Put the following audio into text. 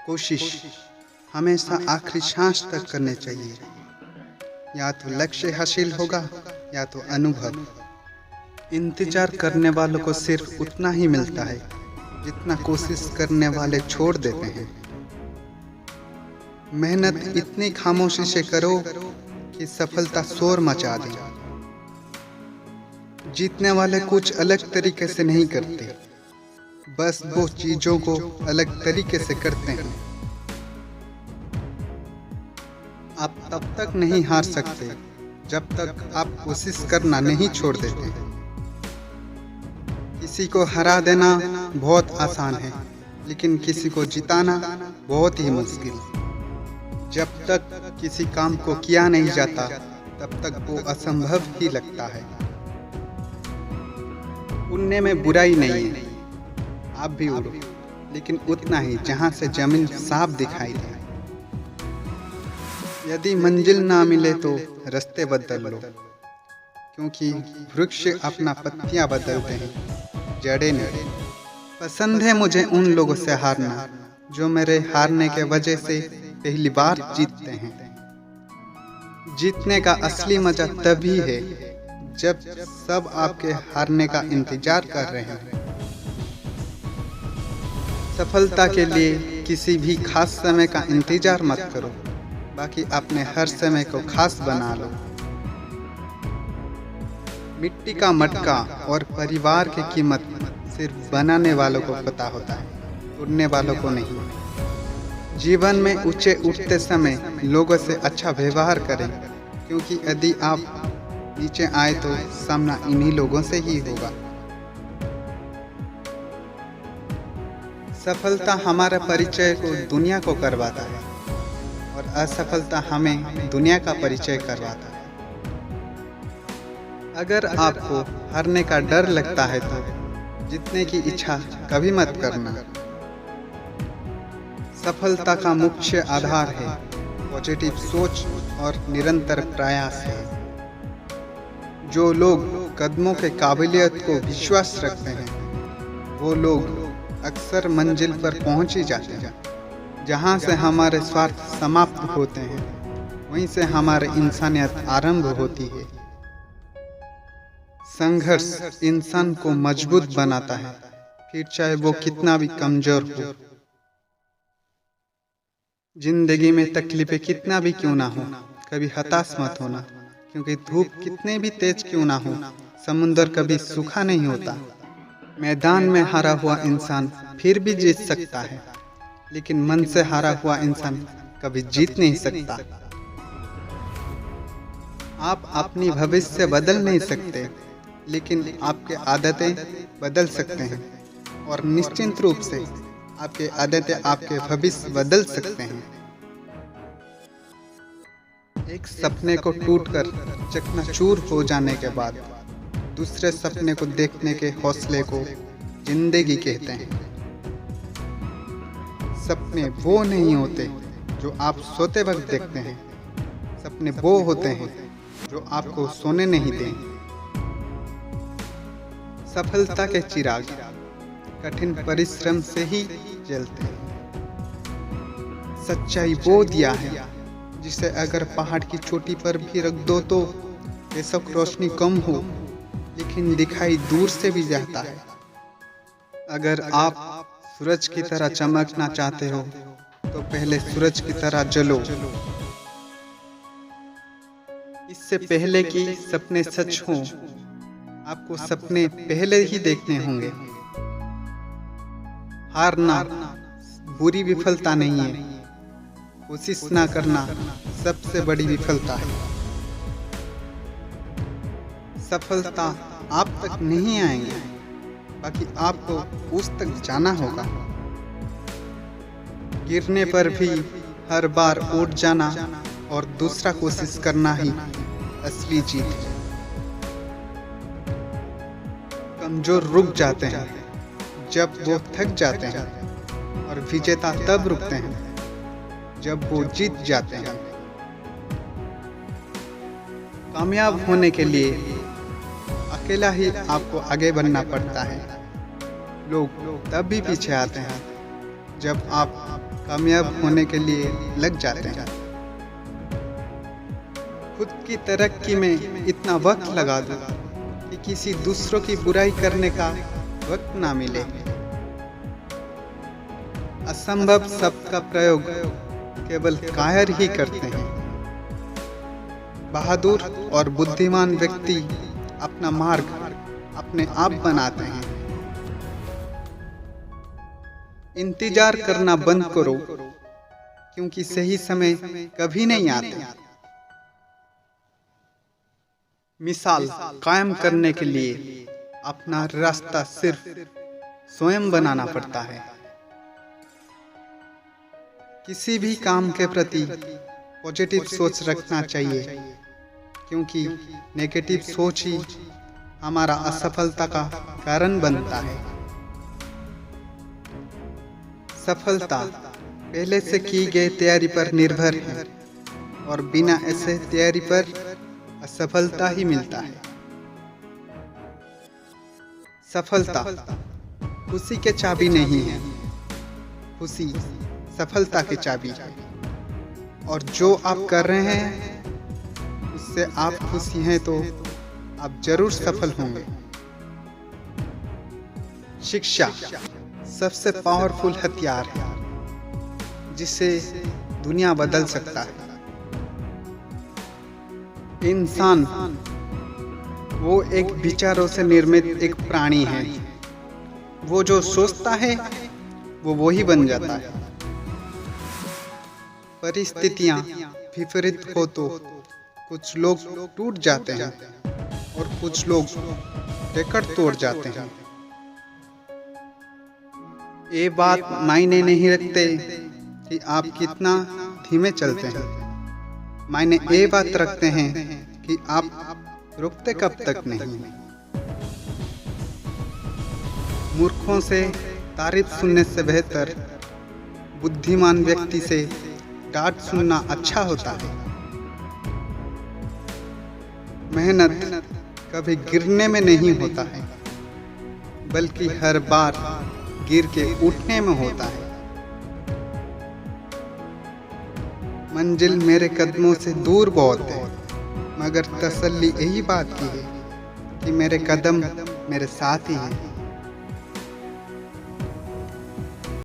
कोशिश हमेशा आखिरी सांस तक करनी चाहिए। या तो लक्ष्य हासिल होगा या तो अनुभव। इंतजार करने वालों को सिर्फ उतना ही मिलता है जितना कोशिश करने वाले छोड़ देते हैं। मेहनत इतनी खामोशी से करो कि सफलता शोर मचा दे। जीतने वाले कुछ अलग तरीके से नहीं करते, बस वो चीजों को अलग तरीके से करते हैं। आप तब तक नहीं हार सकते जब तक आप कोशिश करना नहीं छोड़ देते। किसी को हरा देना बहुत आसान है, लेकिन किसी को जिताना बहुत ही मुश्किल। जब तक किसी काम को किया नहीं जाता तब तक वो असंभव ही लगता है। उड़ने में बुराई नहीं है, आप भी उड़ो, लेकिन उतना ही जहां से जमीन साफ दिखाई दे। यदि मंजिल ना मिले तो रास्ते बदल लो, क्योंकि वृक्ष अपना पत्तियां बदलते हैं, जड़ें नहीं। पसंद है मुझे उन लोगों से हारना जो मेरे हारने के वजह से पहली बार जीतते हैं। जीतने का असली मजा तभी है जब सब आपके हारने का इंतजार कर रहे हैं। सफलता के लिए किसी भी खास समय का इंतजार मत करो, बाकी अपने हर समय को खास बना लो। मिट्टी का मटका और परिवार की कीमत सिर्फ बनाने वालों को पता होता है, उड़ने वालों को नहीं। जीवन में ऊंचे उठते समय लोगों से अच्छा व्यवहार करें, क्योंकि यदि आप नीचे आए तो सामना इन्हीं लोगों से ही होगा। सफलता हमारा परिचय को दुनिया को करवाता है और असफलता हमें दुनिया का परिचय करवाता है। अगर आपको हारने का डर लगता है तो जीतने की इच्छा कभी मत करना। सफलता का मुख्य आधार है पॉजिटिव सोच और निरंतर प्रयास है। जो लोग कदमों के काबिलियत को विश्वास रखते हैं वो लोग अक्सर मंजिल पर पहुंच ही जाते हैं। जहां से हमारे स्वार्थ समाप्त होते हैं वहीं से हमारी इंसानियत आरंभ होती है। संघर्ष इंसान को मजबूत बनाता है, फिर चाहे वो कितना भी कमजोर हो। जिंदगी में तकलीफें कितना भी क्यों ना हो, कभी हताश मत होना, क्योंकि धूप कितने भी तेज क्यों ना हो, समुंदर कभी सूखा नहीं होता। मैदान में हारा हुआ इंसान फिर भी जीत सकता है, लेकिन मन से हारा हुआ इंसान कभी जीत नहीं सकता। आप अपनी भविष्य बदल नहीं सकते, लेकिन आपके आदतें बदल सकते हैं, और निश्चित रूप से आपके आदतें आपके भविष्य बदल सकते हैं। एक सपने को टूटकर चकनाचूर हो जाने के बाद दूसरे सपने को देखने के हौसले को जिंदगी कहते हैं। सपने वो नहीं होते जो आप सोते वक्त देखते हैं, सपने वो होते हैं जो आपको सोने नहीं दें। सफलता के चिराग कठिन परिश्रम से ही जलते हैं। सच्चाई वो दिया है जिसे अगर पहाड़ की चोटी पर भी रख दो तो बेशक रोशनी कम हो, लेकिन दिखाई दूर से भी जाता है। अगर आप सूरज की तरह चमकना चाहते हो तो पहले सूरज की तरह जलो। इससे पहले कि सपने सच हों, आपको सपने पहले ही देखने होंगे। हारना बुरी विफलता नहीं है, कोशिश ना करना सबसे बड़ी विफलता है। सफलता आप तक नहीं आएंगे, बाकी आपको उस तक जाना होगा। गिरने पर भी हर बार उठ जाना और दूसरा कोशिश करना ही असली जीत है। कमजोर रुक जाते हैं जब वो थक जाते हैं, और विजेता तब रुकते हैं जब वो जीत जाते हैं। कामयाब होने के लिए अकेला ही आपको आगे बढ़ना पड़ता है। लोग तब भी पीछे आते हैं जब आप कामयाब होने के लिए लग जाते हैं। खुद की तरक्की में इतना वक्त लगा दो कि किसी दूसरों की बुराई करने का वक्त ना मिले। असंभव शब्द का प्रयोग केवल कायर ही करते हैं। बहादुर और बुद्धिमान व्यक्ति अपना मार्ग अपने आप बनाते हैं। इंतजार करना बंद करो, क्योंकि सही समय कभी नहीं आते। मिसाल कायम करने के लिए अपना रास्ता सिर्फ स्वयं बनाना पड़ता है। किसी भी काम के प्रति पॉजिटिव सोच रखना चाहिए, क्योंकि नेगेटिव सोच ही हमारा असफलता का कारण बनता है। सफलता पहले से की गई तैयारी पर निर्भर है, और बिना ऐसे तैयारी पर असफलता ही मिलता है। सफलता खुशी के चाबी नहीं है, खुशी सफलता की चाबी है। और जो आप कर रहे हैं उससे आप खुशी हैं तो आप जरूर सफल होंगे। शिक्षा सबसे पावरफुल हथियार है, जिससे दुनिया बदल सकता है। इंसान वो एक विचारों से निर्मित एक प्राणी है। वो जो सोचता है वो ही बन जाता है। परिस्थितियां विपरीत हो तो कुछ लोग टूट जाते हैं और कुछ लोग रेकॉर्ड तोड़ जाते हैं। ये बात मायने नहीं रखते कि आप कितना धीमे चलते हैं, मायने ये बात रखते हैं कि आप रुकते कब तक नहीं। मूर्खों से तारीफ सुनने से बेहतर बुद्धिमान व्यक्ति से डांट सुनना अच्छा होता है। मेहनत कभी गिरने में नहीं होता है, बल्कि हर बार गिर के उठने में होता है। मंजिल मेरे कदमों से दूर बहुत है, मगर तसल्ली यही बात की है कि मेरे कदम मेरे साथ ही हैं।